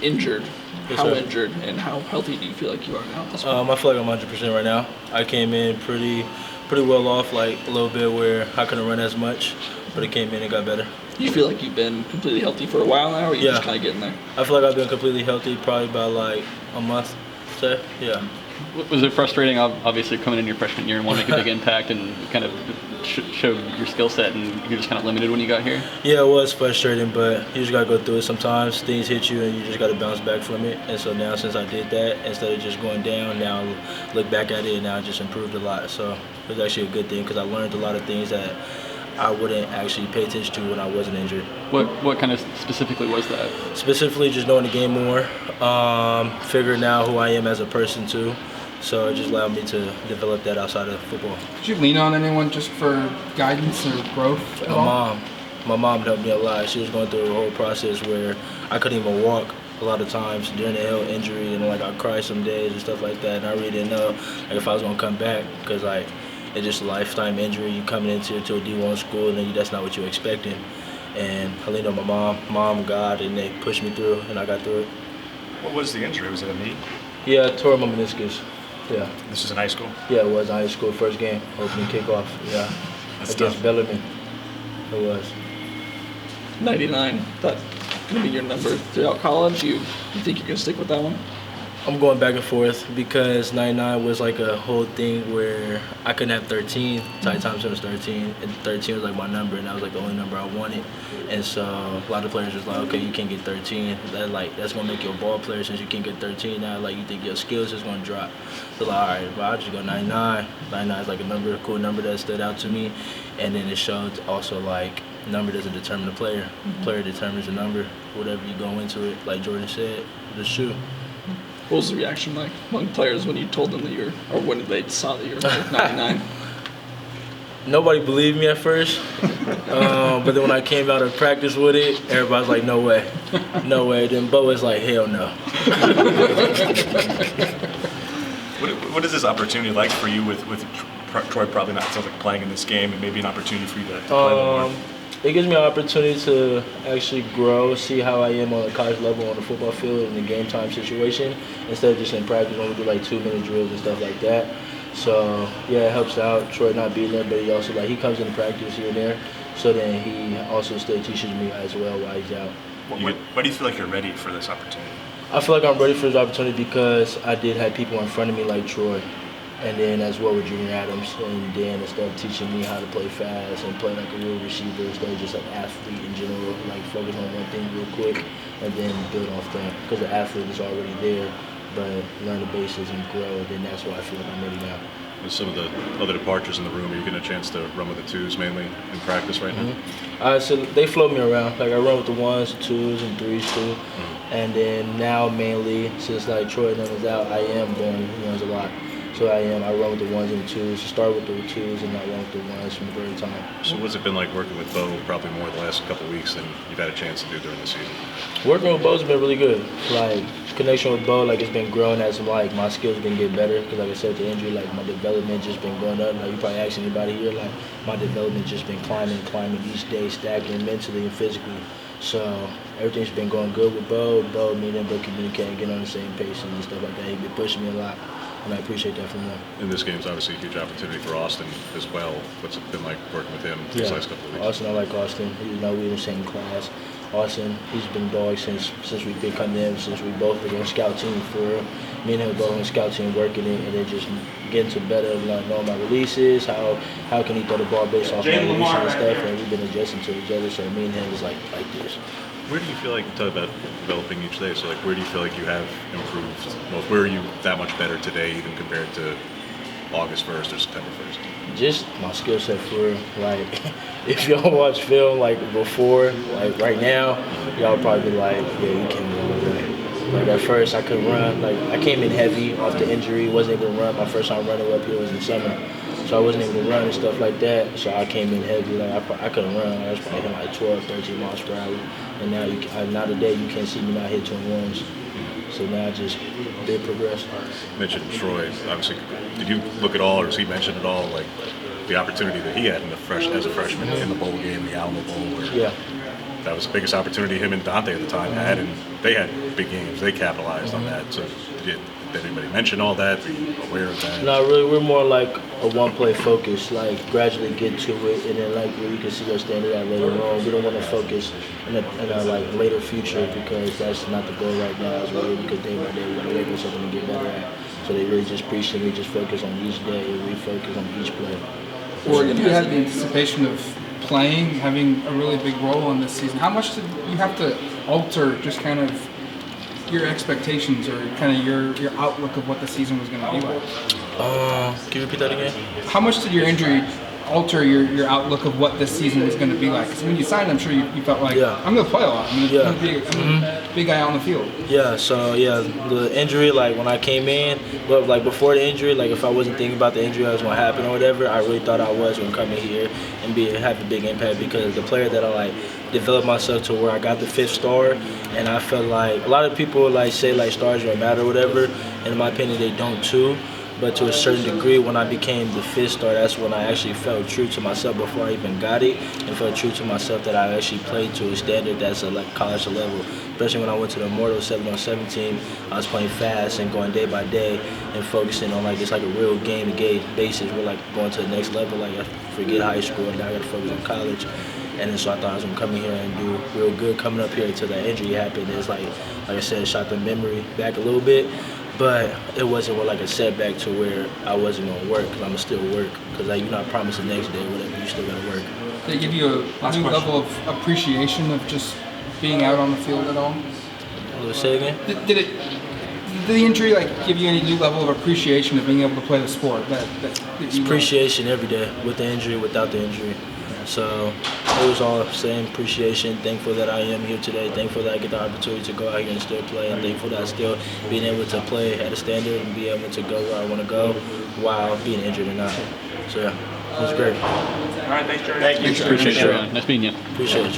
Injured. Yes, How sir. injured and how healthy do you feel like you are now at this point? I feel like I'm 100% right now. I came in pretty well off, like a little bit where I couldn't run as much, but it came in and got better. Do you feel like you've been completely healthy for a while now, or are you just kind of getting there? I feel like I've been completely healthy probably about like a month. So, yeah. Was it frustrating, obviously, coming in your freshman year and want to make a big impact and kind of show your skill set, and you're just kind of limited when you got here? Yeah, it was frustrating, but you just got to go through it sometimes. Things hit you, and you just got to bounce back from it. And so now, since I did that, instead of just going down, now I look back at it, and now I just improved a lot. So it was actually a good thing because I learned a lot of things that I wouldn't actually pay attention to when I wasn't injured. What kind of specifically was that? Specifically, just knowing the game more, figuring out who I am as a person too. So it just allowed me to develop that outside of football. Did you lean on anyone just for guidance or growth at all? My mom helped me a lot. She was going through a whole process where I couldn't even walk a lot of times during the L injury, and like I cried some days and stuff like that. And I really didn't know like if I was gonna come back because like it's just a lifetime injury. You coming into a D1 school and then that's not what you're expecting. And I leaned on my mom, God, and they pushed me through, and I got through it. What was the injury? Was it a knee? Yeah, I tore my meniscus. Yeah. This is in high school? Yeah, it was high school, first game, opening kickoff. Yeah. That's against tough. Bellarmine. It was. 99. That's going to be your number throughout college. You think you're going to stick with that one? I'm going back and forth because 99 was like a whole thing where I couldn't have 13. Ty Thompson was 13, and 13 was like my number, and that was like the only number I wanted. And so a lot of players was like, okay, you can't get 13. That's gonna make you a ball player since you can't get 13. Now, like you think your skills is gonna drop. So like, all right, well, I'll just go 99. 99 is like a cool number that stood out to me, and then it showed also like number doesn't determine the player. The player determines the number. Whatever you go into it, like Jordan said, just shoot. What was the reaction like among players when you told them that you were, or when they saw that you were 99? Nobody believed me at first, but then when I came out of practice with it, everybody's like, no way, no way. Then Bo was like, hell no. What is this opportunity like for you with Troy probably not, sounds like, playing in this game, and maybe an opportunity for you to play a little more? It gives me an opportunity to actually grow, see how I am on the college level on the football field in the game time situation, instead of just in practice when we do like 2-minute drills and stuff like that. So yeah, it helps out. Troy not being there, but he also he comes into practice here and there. So then he also still teaches me as well while he's out. Why do you feel like you're ready for this opportunity? I feel like I'm ready for this opportunity because I did have people in front of me like Troy, and then as well with Jurrion Adams, and then instead of teaching me how to play fast and play like a real receiver, instead of just an athlete in general, like focus on one thing real quick and then build off that. Because the athlete is already there, but learn the basics and grow, then that's why I feel like I'm ready now. With some of the other departures in the room, are you getting a chance to run with the twos mainly in practice right now? So they float me around. Like I run with the ones, twos, and threes too. And then now mainly, since like Troy and them is out, I am going ones a lot. So I run with the ones and the twos. Start with the twos and I run with the ones from the very time. So what's it been like working with Bo probably more the last couple of weeks than you've had a chance to do during the season? Working with Bo's been really good. Like connection with Bo, like it's been growing as like my skills been getting better. Because like I said, the injury, like my development just been going up. Like you probably ask anybody here, like my development just been climbing each day, stacking mentally and physically. So everything's been going good with Bo. Me and him been communicating, getting on the same pace and stuff like that. He's been pushing me a lot. And I appreciate that from him. And this game's obviously a huge opportunity for Austin as well. What's it been like working with him these last couple of weeks? Austin, I like Austin. We're in the same class. Austin, he's been dog since we've been coming in, since we both been on scout team for real. Me and him both on scout team working it, and then just getting to better, like knowing my releases, how can he throw the ball based off my releases and stuff, and we've been adjusting to each other. So me and him is like this. Where do you feel like, you talk about developing each day, so like where do you feel like you have improved most? Where are you that much better today even compared to August 1st or September 1st? Just my skill set for real. Like, if y'all watch film like before, like right now, y'all probably be like, yeah, you can't run. Like at first I couldn't run. Like I came in heavy off the injury, wasn't able to run. My first time running up here was in summer. So I wasn't able to run and stuff like that. So I came in heavy. Like I couldn't run. I was probably hitting like 12, 13 miles per hour. And now today you can't see me not hit 21s. So now I just did progress. You mentioned Troy. Obviously, did you look at all, or has he mentioned at all, like the opportunity that he had as a freshman in the bowl game, the Alamo Bowl? Yeah. that was the biggest opportunity him and Dante at the time had, and they had big games. They capitalized on that. So did anybody mention all that? Were you aware of that? No, really, we're more like a one-play focus, like gradually get to it, and then like where you can see our standard at later on. We don't want to focus in a like later future because that's not the goal right now. It's really because day by day we gotta work on something to get better at. So they really just preach and we just focus on each day and we focus on each play. Oregon you had the anticipation of playing, having a really big role in this season. How much did you have to alter just kind of your expectations or kind of your outlook of what the season was going to be like? Can you repeat that again? How much did your injury alter your outlook of what this season was going to be like? Because when you signed, I'm sure you felt like, I'm going to play a lot. I'm going to be a big guy on the field. Yeah, so the injury, like when I came in, but like before the injury, like if I wasn't thinking about the injury that was going to happen or whatever, I really thought I was going to come in here and have a big impact because the player that I like developed myself to where I got the 5th star, and I felt like a lot of people like say like stars don't matter or whatever, and in my opinion they don't too. But to a certain degree, when I became the 5th star, that's when I actually felt true to myself before I even got it, and felt true to myself that I actually played to a standard that's a like college level. Especially when I went to the Immortal 7-on-7 team, I was playing fast and going day by day and focusing on like it's like a real game-to-game basis. We're like going to the next level. Like I forget high school and now I got to focus on college. And then so I thought I was gonna come in here and do real good coming up here until that injury happened. It's like I said, shot the memory back a little bit. But it wasn't like a setback to where I wasn't going to work because I'm going to still work because like, you're not promised the next day, whatever, you still got to work. Did it give you a new level of appreciation of just being out on the field at all? Say again? Did the injury like give you any new level of appreciation of being able to play the sport? It's appreciation every day, with the injury, without the injury. So it was all same appreciation. Thankful that I am here today. Thankful that I get the opportunity to go out here and still play. I'm thankful that I still being able to play at a standard and be able to go where I want to go while being injured or not. So yeah, it was great. All right, thanks, Jurrion. Appreciate it. Nice meeting you. Appreciate it.